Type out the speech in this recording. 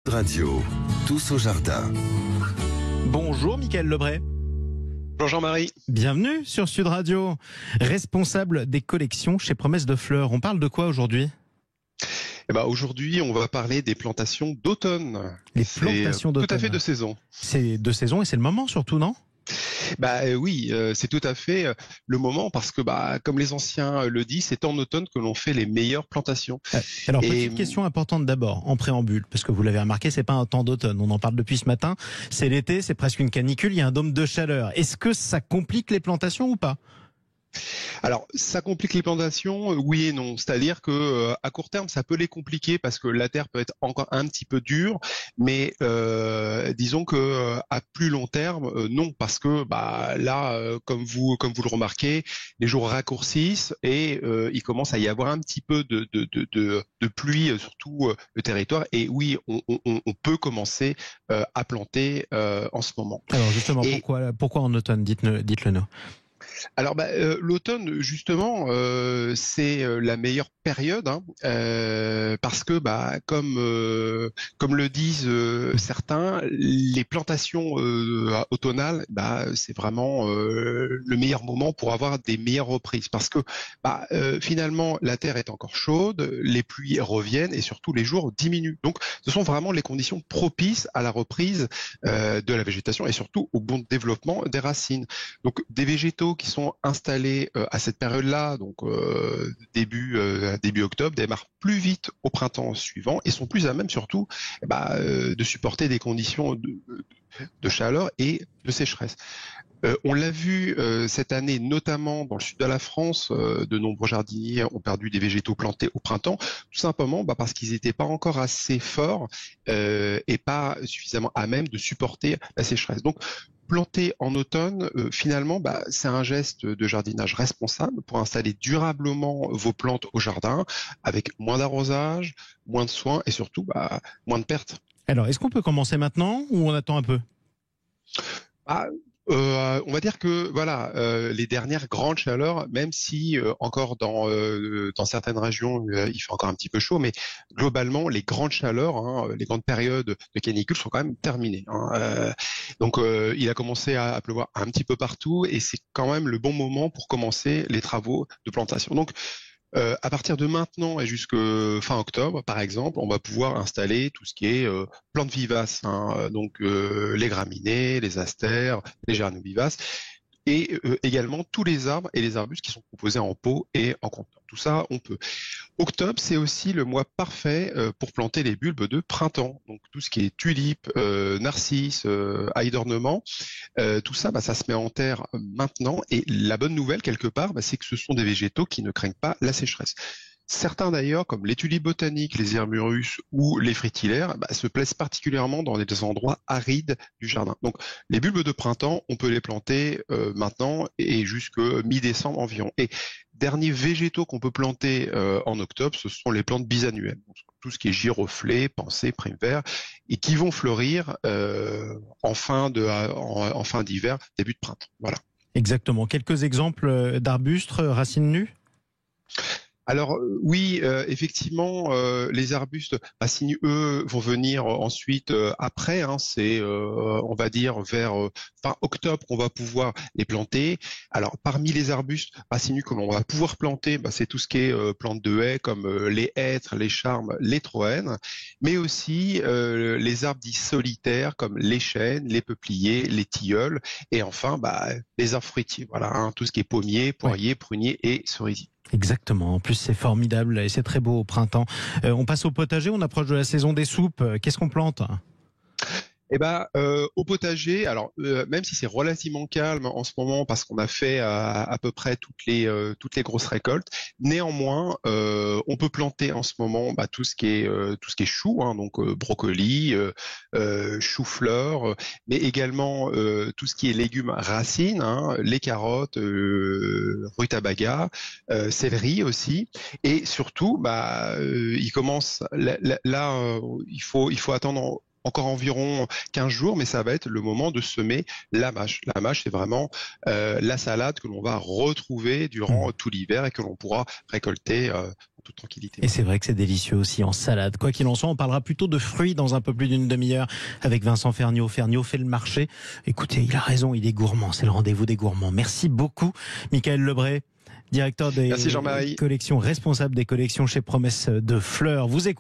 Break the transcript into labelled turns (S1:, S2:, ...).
S1: Radio, tous au jardin.
S2: Bonjour Mickaël Lebray.
S3: Bonjour Jean-Marie.
S2: Bienvenue sur Sud Radio. Responsable des collections chez Promesse de Fleurs. On parle de quoi aujourd'hui ?
S3: Aujourd'hui, on va parler des plantations d'automne.
S2: Les plantations d'automne.
S3: Tout à fait de saison.
S2: C'est de saison et c'est le moment surtout, non ?
S3: Oui, c'est tout à fait le moment parce que comme les anciens le disent, c'est en automne que l'on fait les meilleures plantations.
S2: Alors petite question importante d'abord en préambule, parce que vous l'avez remarqué, c'est pas un temps d'automne. On en parle depuis ce matin. C'est l'été, c'est presque une canicule. Il y a un dôme de chaleur. Est-ce que ça complique les plantations ou pas ?
S3: Alors, ça complique les plantations, oui et non. C'est-à-dire que à court terme, ça peut les compliquer parce que la terre peut être encore un petit peu dure, mais disons que à plus long terme, non, parce que comme vous le remarquez, les jours raccourcissent et il commence à y avoir un petit peu de pluie sur tout le territoire. Et oui, on peut commencer à planter en ce moment.
S2: Alors justement, pourquoi en automne ? Dites-le nous.
S3: Alors l'automne justement c'est la meilleure période parce que comme le disent certains, les plantations automnales c'est vraiment le meilleur moment pour avoir des meilleures reprises parce que finalement la terre est encore chaude, les pluies reviennent et surtout les jours diminuent. Donc ce sont vraiment les conditions propices à la reprise de la végétation et surtout au bon développement des racines. Donc des végétaux qui sont installés à cette période-là, donc début octobre, démarrent plus vite au printemps suivant et sont plus à même surtout de supporter des conditions de chaleur et de sécheresse. On l'a vu cette année, notamment dans le sud de la France, de nombreux jardiniers ont perdu des végétaux plantés au printemps, tout simplement parce qu'ils n'étaient pas encore assez forts et pas suffisamment à même de supporter la sécheresse. Donc, planter en automne, finalement, c'est un geste de jardinage responsable pour installer durablement vos plantes au jardin avec moins d'arrosage, moins de soins et surtout moins de pertes.
S2: Alors, est-ce qu'on peut commencer maintenant ou on attend un peu ?
S3: On va dire que les dernières grandes chaleurs, même si encore dans certaines régions il fait encore un petit peu chaud, mais globalement les grandes chaleurs, les grandes périodes de canicule sont quand même terminées. Donc il a commencé à pleuvoir un petit peu partout et c'est quand même le bon moment pour commencer les travaux de plantation. Donc à partir de maintenant et jusque fin octobre, par exemple, on va pouvoir installer tout ce qui est plantes vivaces, donc les graminées, les astères, les geraniums vivaces, et également tous les arbres et les arbustes qui sont composés en pot et en contenant. Tout ça, on peut. Octobre, c'est aussi le mois parfait pour planter les bulbes de printemps. Donc tout ce qui est tulipes, narcisses, ail d'ornement, tout ça, ça se met en terre maintenant. Et la bonne nouvelle, quelque part, c'est que ce sont des végétaux qui ne craignent pas la sécheresse. Certains d'ailleurs, comme les tulipes botaniques, les Ermurus ou les fritillaires, se plaisent particulièrement dans des endroits arides du jardin. Donc les bulbes de printemps, on peut les planter maintenant et jusque mi-décembre environ. Et derniers végétaux qu'on peut planter en octobre, ce sont les plantes bisannuelles. Donc, tout ce qui est giroflée, pensée, prime-vert, et qui vont fleurir en fin d'hiver, début de printemps. Voilà.
S2: Exactement. Quelques exemples d'arbustes, racines nues ?
S3: Alors oui, effectivement, les arbustes racines, eux, vont venir ensuite après. C'est, on va dire, vers fin octobre qu'on va pouvoir les planter. Alors parmi les arbustes racines que l'on va pouvoir planter, c'est tout ce qui est plantes de haies comme les hêtres, les charmes, les troènes, mais aussi les arbres dits solitaires comme les chênes, les peupliers, les tilleuls, et enfin les arbres fruitiers. Voilà, tout ce qui est pommier, poirier, prunier et cerisier.
S2: Exactement. En plus, c'est formidable et c'est très beau au printemps. On passe au potager, on approche de la saison des soupes. Qu'est-ce qu'on plante ?
S3: Au potager, alors même si c'est relativement calme en ce moment parce qu'on a fait à peu près toutes les grosses récoltes, néanmoins on peut planter en ce moment tout ce qui est chou, donc brocoli, chou-fleur, mais également tout ce qui est légumes racines, les carottes, rutabaga, céleri aussi, et surtout il commence là, il faut attendre encore environ 15 jours, mais ça va être le moment de semer la mâche. La mâche, c'est vraiment la salade que l'on va retrouver durant tout l'hiver et que l'on pourra récolter toute tranquillité.
S2: Et c'est vrai que c'est délicieux aussi en salade. Quoi qu'il en soit, on parlera plutôt de fruits dans un peu plus d'une demi-heure avec Vincent Ferniaud. Ferniaud fait le marché. Écoutez, il a raison, il est gourmand. C'est le rendez-vous des gourmands. Merci beaucoup, Michaël Lebray, directeur des collections, responsable des collections chez Promesse de Fleurs. Vous écoutez